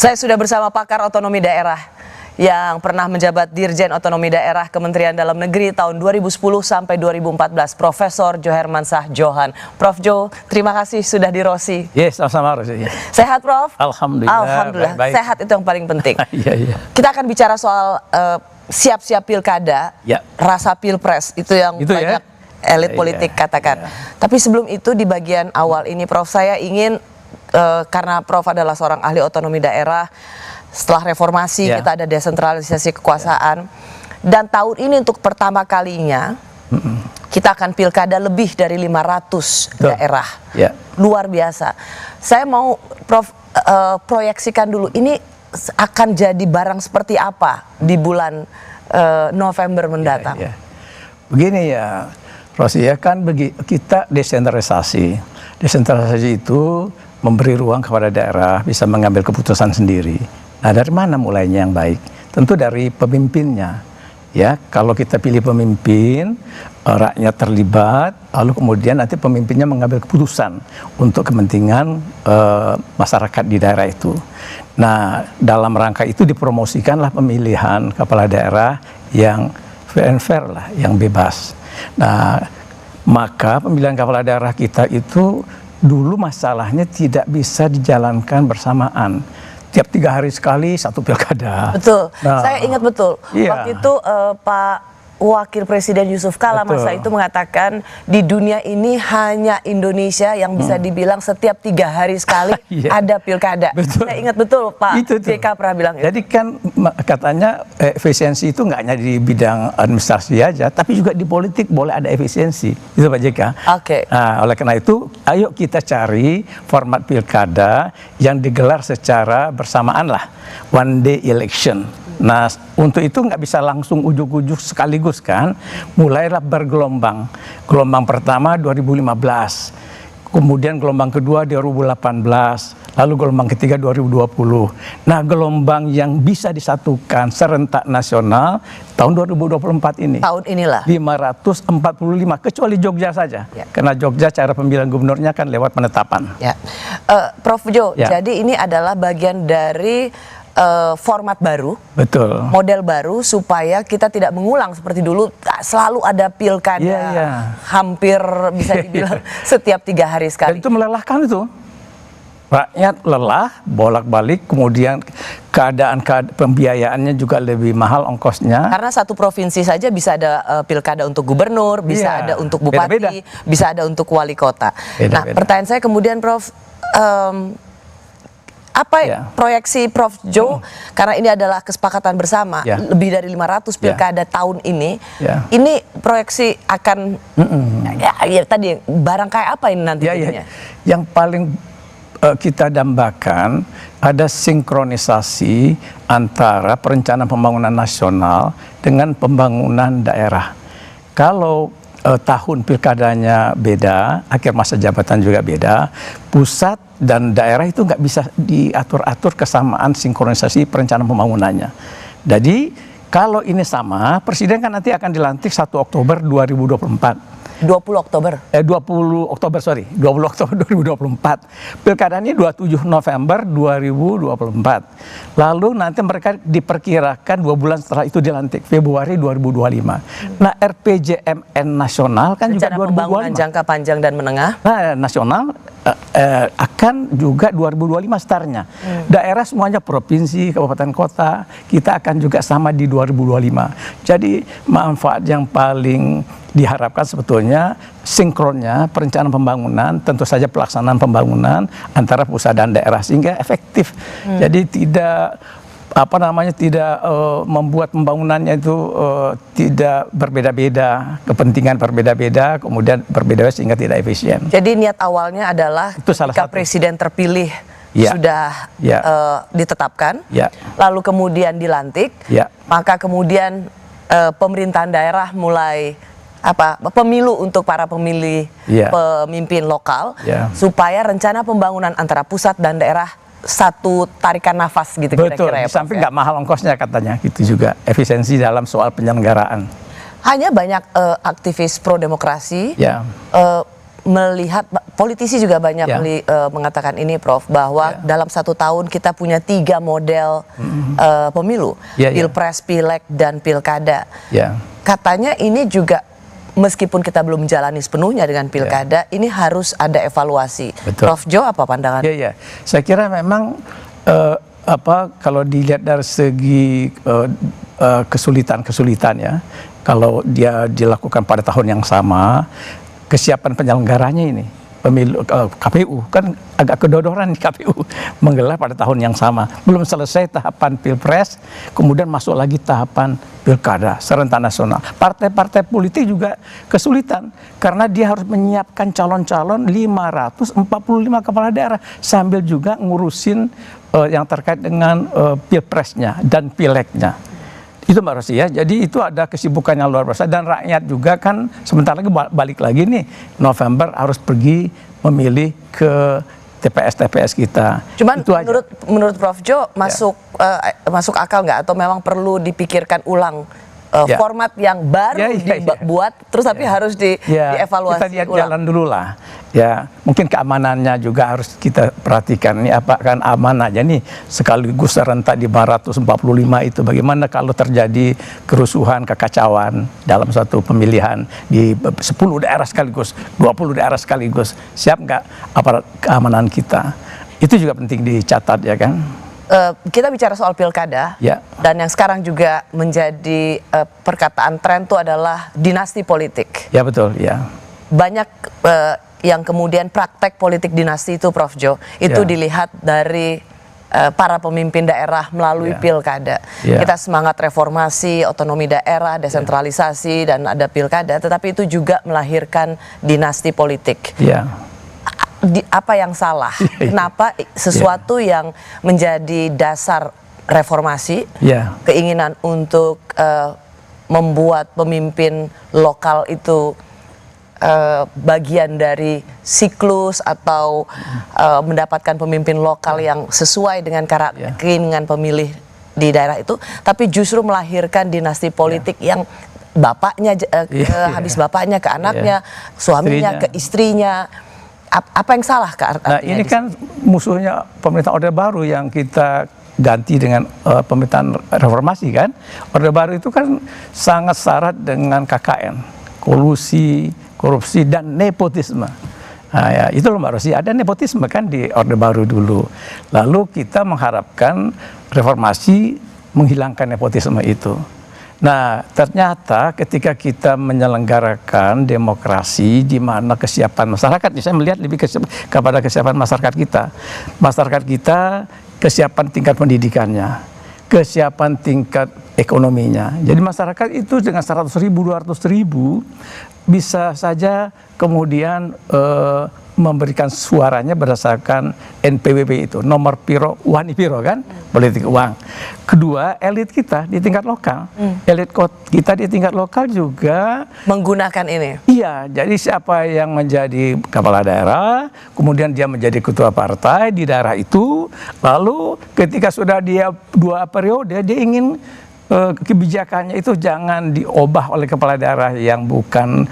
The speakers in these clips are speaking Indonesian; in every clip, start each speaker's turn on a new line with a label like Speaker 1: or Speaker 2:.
Speaker 1: Saya sudah bersama pakar otonomi daerah yang pernah menjabat Dirjen Otonomi Daerah Kementerian Dalam Negeri tahun 2010 sampai 2014, Profesor Johermansyah Johan. Prof Jo, terima kasih sudah di Rosi.
Speaker 2: Yes, sama-sama Rosi.
Speaker 1: Sehat, Prof?
Speaker 2: Alhamdulillah.
Speaker 1: Alhamdulillah. Baik. Sehat itu yang paling penting.
Speaker 2: Iya.
Speaker 1: Kita akan bicara soal siap-siap pilkada, rasa pilpres itu yang banyak elit politik katakan. Tapi sebelum itu di bagian awal ini, Prof, saya ingin karena Prof adalah seorang ahli otonomi daerah, setelah reformasi kita ada desentralisasi kekuasaan, dan tahun ini untuk pertama kalinya kita akan pilkada lebih dari 500 daerah. Luar biasa. Saya mau Prof proyeksikan dulu, ini akan jadi barang seperti apa di bulan November mendatang.
Speaker 2: Begini ya Rosi, ya kan kita desentralisasi. Desentralisasi itu memberi ruang kepada daerah bisa mengambil keputusan sendiri. Nah, dari mana mulainya yang baik? Tentu dari pemimpinnya. Ya, kalau kita pilih pemimpin, rakyat terlibat, lalu kemudian nanti pemimpinnya mengambil keputusan untuk kepentingan masyarakat di daerah itu. Nah, dalam rangka itu dipromosikanlah pemilihan kepala daerah yang fair and fair lah, yang bebas. Nah, maka pemilihan kepala daerah kita itu dulu masalahnya tidak bisa dijalankan bersamaan. Tiap 3 hari sekali satu pilkada.
Speaker 1: Betul, saya ingat betul. Waktu itu Pak Wakil Presiden Yusuf Kala masa itu mengatakan di dunia ini hanya Indonesia yang bisa dibilang setiap 3 hari sekali ada pilkada. Saya ingat betul Pak JK pernah bilang itu.
Speaker 2: Jadi kan katanya efisiensi itu nggak hanya di bidang administrasi aja, tapi juga di politik boleh ada efisiensi. Itu Pak JK. Nah, oleh karena itu, ayo kita cari format pilkada yang digelar secara bersamaan lah, one day election. Nah, untuk itu nggak bisa langsung ujuk-ujuk sekaligus kan, mulailah bergelombang. Gelombang pertama 2015, kemudian gelombang kedua 2018, lalu gelombang ketiga 2020. Nah, gelombang yang bisa disatukan serentak nasional tahun 2024 ini.
Speaker 1: Tahun inilah.
Speaker 2: 545, kecuali Jogja saja. Karena Jogja cara pemilihan gubernurnya kan lewat penetapan.
Speaker 1: Prof Jo, jadi ini adalah bagian dari format baru, model baru supaya kita tidak mengulang seperti dulu selalu ada pilkada hampir bisa dibilang setiap 3 hari sekali.
Speaker 2: Dan itu melelahkan itu. Rakyat lelah, bolak-balik, kemudian keadaan pembiayaannya juga lebih mahal ongkosnya.
Speaker 1: Karena satu provinsi saja bisa ada pilkada untuk gubernur, bisa ada untuk bupati, bisa ada untuk wali kota. Nah, pertanyaan saya kemudian Prof, apa proyeksi Prof Jo, karena ini adalah kesepakatan bersama lebih dari 500 pilkada tahun ini, ini proyeksi akan tadi barang kayak apa ini nanti?
Speaker 2: Yang paling kita dambakan ada sinkronisasi antara perencanaan pembangunan nasional dengan pembangunan daerah. Kalau tahun pilkadanya beda, akhir masa jabatan juga beda, pusat dan daerah itu nggak bisa diatur-atur kesamaan sinkronisasi perencanaan pembangunannya. Jadi kalau ini sama, presiden kan nanti akan dilantik 1 Oktober 2024.
Speaker 1: 20 Oktober
Speaker 2: 20 Oktober 2024. Pilkada ini 27 November 2024. Lalu nanti mereka diperkirakan 2 bulan setelah itu dilantik, Februari 2025. Nah, RPJMN nasional kan juga 2025.
Speaker 1: Pembangunan jangka panjang dan menengah.
Speaker 2: Nah, nasional akan juga 2025 startnya. Daerah semuanya provinsi, kabupaten kota, kita akan juga sama di 2025. Jadi manfaat yang paling diharapkan sebetulnya sinkronnya perencanaan pembangunan, tentu saja pelaksanaan pembangunan antara pusat dan daerah sehingga efektif. Jadi tidak tidak membuat pembangunannya itu tidak berbeda-beda, kepentingan berbeda-beda, kemudian berbeda sehingga tidak efisien.
Speaker 1: Jadi niat awalnya adalah ketika presiden terpilih sudah ditetapkan, lalu kemudian dilantik, maka kemudian pemerintahan daerah mulai pemilu untuk para pemilih pemimpin lokal, supaya rencana pembangunan antara pusat dan daerah satu tarikan nafas gitu kira-kira.
Speaker 2: Betul, di samping nggak mahal ongkosnya katanya, gitu juga efisiensi dalam soal penyelenggaraan.
Speaker 1: Hanya banyak aktivis pro demokrasi melihat, politisi juga banyak mengatakan ini, Prof, bahwa dalam 1 tahun kita punya 3 model pemilu, pilpres, pileg, dan pilkada. Katanya ini juga, meskipun kita belum menjalani sepenuhnya dengan pilkada, ini harus ada evaluasi. Prof Jo, apa pandangan?
Speaker 2: Saya kira memang kalau dilihat dari segi kesulitan ya, kalau dia dilakukan pada tahun yang sama, kesiapan penyelenggaranya ini, pemilu KPU kan agak kedodoran di KPU menggelar pada tahun yang sama, belum selesai tahapan pilpres, kemudian masuk lagi tahapan pilkada serentak nasional. Partai-partai politik juga kesulitan karena dia harus menyiapkan calon-calon 545 kepala daerah sambil juga ngurusin yang terkait dengan pilpresnya dan pilegnya. Itu Mbak Rosi ya, jadi itu ada kesibukan yang luar biasa, dan rakyat juga kan sebentar lagi balik lagi nih, November harus pergi memilih ke TPS kita.
Speaker 1: Cuman itu menurut Prof Jo masuk akal nggak, atau memang perlu dipikirkan ulang format yang baru dibuat, terus tapi harus dievaluasi
Speaker 2: kita lihat
Speaker 1: ulang.
Speaker 2: Jalan dulu lah. Ya, mungkin keamanannya juga harus kita perhatikan. Ini apa kan aman aja nih, sekaligus serentak di 445 itu. Bagaimana kalau terjadi kerusuhan, kekacauan dalam satu pemilihan di 10 daerah sekaligus, 20 daerah sekaligus. Siap nggak aparat keamanan kita? Itu juga penting dicatat ya kan.
Speaker 1: Kita bicara soal pilkada, dan yang sekarang juga menjadi perkataan tren itu adalah dinasti politik.
Speaker 2: Ya betul, ya.
Speaker 1: Banyak yang kemudian praktek politik dinasti itu, Prof Jo, itu dilihat dari para pemimpin daerah melalui pilkada. Kita semangat reformasi, otonomi daerah, desentralisasi, dan ada pilkada, tetapi itu juga melahirkan dinasti politik. Apa yang salah? Kenapa sesuatu yang menjadi dasar reformasi, keinginan untuk membuat pemimpin lokal itu bagian dari siklus atau mendapatkan pemimpin lokal yang sesuai dengan keinginan pemilih di daerah itu, tapi justru melahirkan dinasti politik yang bapaknya habis bapaknya ke anaknya, suaminya ke istrinya. Apa yang salah Kak?
Speaker 2: Nah ini kan musuhnya pemerintah Orde Baru yang kita ganti dengan pemerintahan reformasi kan. Orde Baru itu kan sangat syarat dengan KKN, kolusi, korupsi, dan nepotisme. Nah ya itu loh Mbak Rosi, ada nepotisme kan di Orde Baru dulu. Lalu kita mengharapkan reformasi menghilangkan nepotisme itu. Nah, ternyata ketika kita menyelenggarakan demokrasi di mana kesiapan masyarakat, saya melihat lebih kepada kesiapan masyarakat kita. Masyarakat kita kesiapan tingkat pendidikannya, kesiapan tingkat ekonominya. Jadi masyarakat itu dengan 100.000, 200.000 bisa saja kemudian memberikan suaranya berdasarkan NPWP itu, nomor piro wani piro kan, politik uang. Kedua, elit kita di tingkat lokal, elit kita di tingkat lokal juga
Speaker 1: menggunakan ini.
Speaker 2: Iya, jadi siapa yang menjadi kepala daerah, kemudian dia menjadi ketua partai di daerah itu, lalu ketika sudah dia 2 periode, dia ingin kebijakannya itu jangan diubah oleh kepala daerah yang bukan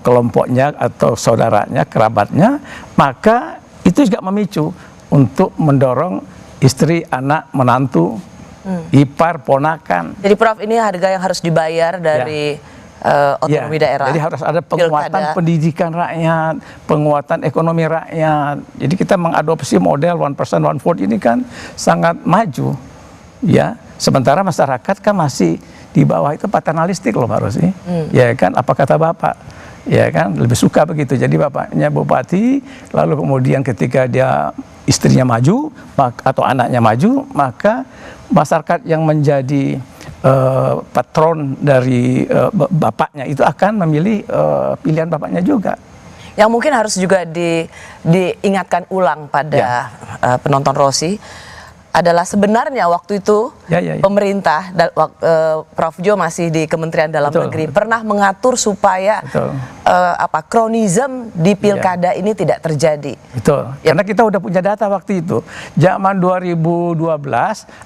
Speaker 2: kelompoknya atau saudaranya, kerabatnya, maka itu juga memicu untuk mendorong istri, anak, menantu, ipar, ponakan.
Speaker 1: Jadi Prof, ini harga yang harus dibayar dari otonomi daerah.
Speaker 2: Jadi harus ada penguatan pendidikan rakyat, penguatan ekonomi rakyat. Jadi kita mengadopsi model 1% 1 vote ini kan sangat maju, ya. Sementara masyarakat kan masih di bawah itu paternalistik loh Mbak Rosi. Ya kan, apa kata Bapak? Ya kan, lebih suka begitu. Jadi bapaknya bupati, lalu kemudian ketika dia istrinya maju atau anaknya maju, maka masyarakat yang menjadi patron dari bapaknya itu akan memilih pilihan bapaknya juga.
Speaker 1: Yang mungkin harus juga diingatkan ulang pada penonton Rosi adalah sebenarnya waktu itu pemerintah, Prof Jo masih di Kementerian Dalam Negeri, pernah mengatur supaya kronisme di pilkada ini tidak terjadi.
Speaker 2: Betul. Karena kita udah punya data waktu itu. Zaman 2012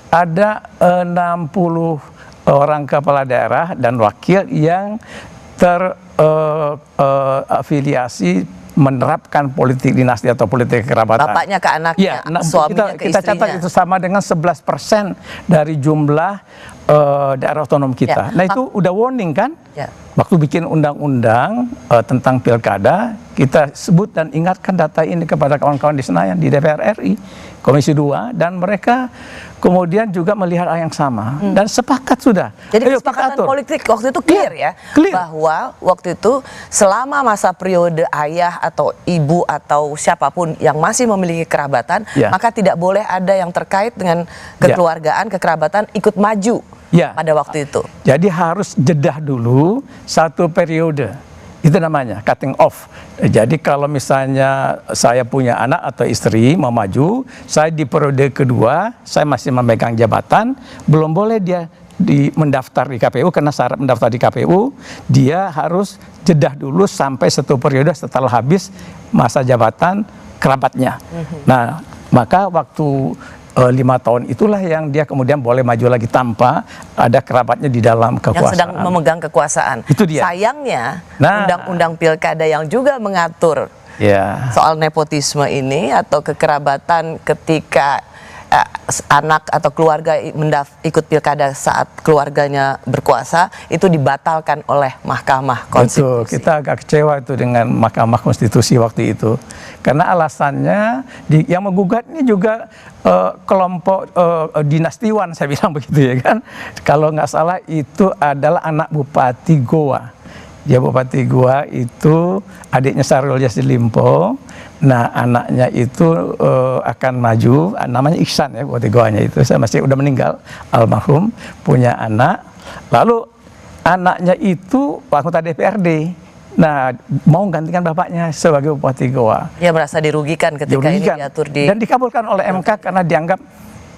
Speaker 2: ada 60 orang kepala daerah dan wakil yang terafiliasi menerapkan politik dinasti atau politik kerabatan.
Speaker 1: Bapaknya ke anaknya, suaminya ke
Speaker 2: kita
Speaker 1: istrinya.
Speaker 2: catat itu sama dengan 11% dari jumlah daerah otonom kita. Nah itu udah warning kan? Waktu bikin undang-undang tentang pilkada, kita sebut dan ingatkan data ini kepada kawan-kawan di Senayan, di DPR RI, Komisi 2, dan mereka kemudian juga melihat hal yang sama dan sepakat sudah.
Speaker 1: Jadi kesepakatan politik waktu itu clear ya, bahwa waktu itu selama masa periode ayah atau ibu atau siapapun yang masih memiliki kerabatan, maka tidak boleh ada yang terkait dengan kekeluargaan, kekerabatan ikut maju pada waktu itu.
Speaker 2: Jadi harus jedah dulu satu periode. Itu namanya cutting off. Jadi kalau misalnya saya punya anak atau istri mau maju, saya di periode kedua, saya masih memegang jabatan, belum boleh dia mendaftar di KPU, karena syarat mendaftar di KPU, dia harus jedah dulu sampai satu periode setelah habis masa jabatan kerabatnya. Nah, maka waktu 5 tahun itulah yang dia kemudian boleh maju lagi tanpa ada kerabatnya di dalam kekuasaan.
Speaker 1: Yang sedang memegang kekuasaan.
Speaker 2: Itu dia.
Speaker 1: Sayangnya, undang-undang pilkada yang juga mengatur soal nepotisme ini atau kekerabatan ketika anak atau keluarga ikut pilkada saat keluarganya berkuasa, itu dibatalkan oleh Mahkamah Konstitusi.
Speaker 2: Betul, kita agak kecewa itu dengan Mahkamah Konstitusi waktu itu. Karena alasannya, yang menggugat ini juga kelompok dinastiwan, saya bilang begitu ya kan. Kalau nggak salah itu adalah anak Bupati Goa. Dia Bupati Goa itu adiknya Syahrul Yassin Limpo. Nah, anaknya itu akan maju, namanya Iksan ya, Bupati Goanya itu. Saya masih udah meninggal, almarhum, punya anak. Lalu anaknya itu anggota DPRD. Nah, mau gantikan bapaknya sebagai Bupati Goa.
Speaker 1: Dia merasa dirugikan ketika ini diatur di...
Speaker 2: Dan dikabulkan oleh MK karena dianggap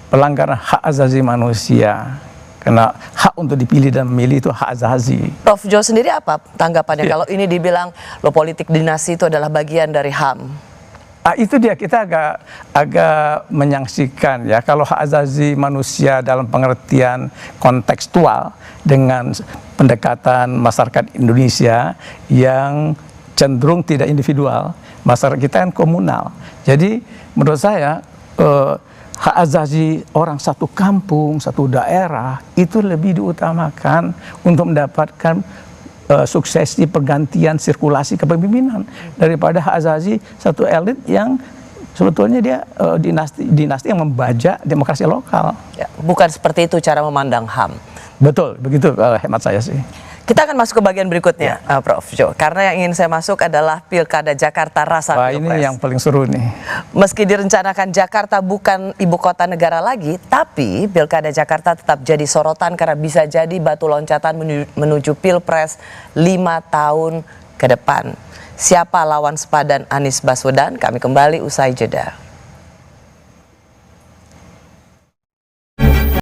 Speaker 2: pelanggaran hak asasi manusia. Karena hak untuk dipilih dan memilih itu hak asasi.
Speaker 1: Prof Jo sendiri apa tanggapannya kalau ini dibilang politik dinasti itu adalah bagian dari HAM?
Speaker 2: Itu dia, kita agak menyaksikan ya, kalau hak asasi manusia dalam pengertian kontekstual dengan pendekatan masyarakat Indonesia yang cenderung tidak individual, masyarakat kita kan komunal. Jadi menurut saya hak asasi orang satu kampung, satu daerah itu lebih diutamakan untuk mendapatkan suksesi pergantian sirkulasi kepemimpinan daripada hak asasi satu elit yang sebetulnya dia dinasti yang membajak demokrasi lokal.
Speaker 1: Ya, bukan seperti itu cara memandang HAM.
Speaker 2: Betul, begitu hemat saya sih.
Speaker 1: Kita akan masuk ke bagian berikutnya, Prof Jo. Karena yang ingin saya masuk adalah Pilkada Jakarta rasa Pilpres.
Speaker 2: Ini yang paling seru nih.
Speaker 1: Meski direncanakan Jakarta bukan ibu kota negara lagi, tapi Pilkada Jakarta tetap jadi sorotan karena bisa jadi batu loncatan menuju Pilpres 5 tahun ke depan. Siapa lawan sepadan Anies Baswedan? Kami kembali usai jeda.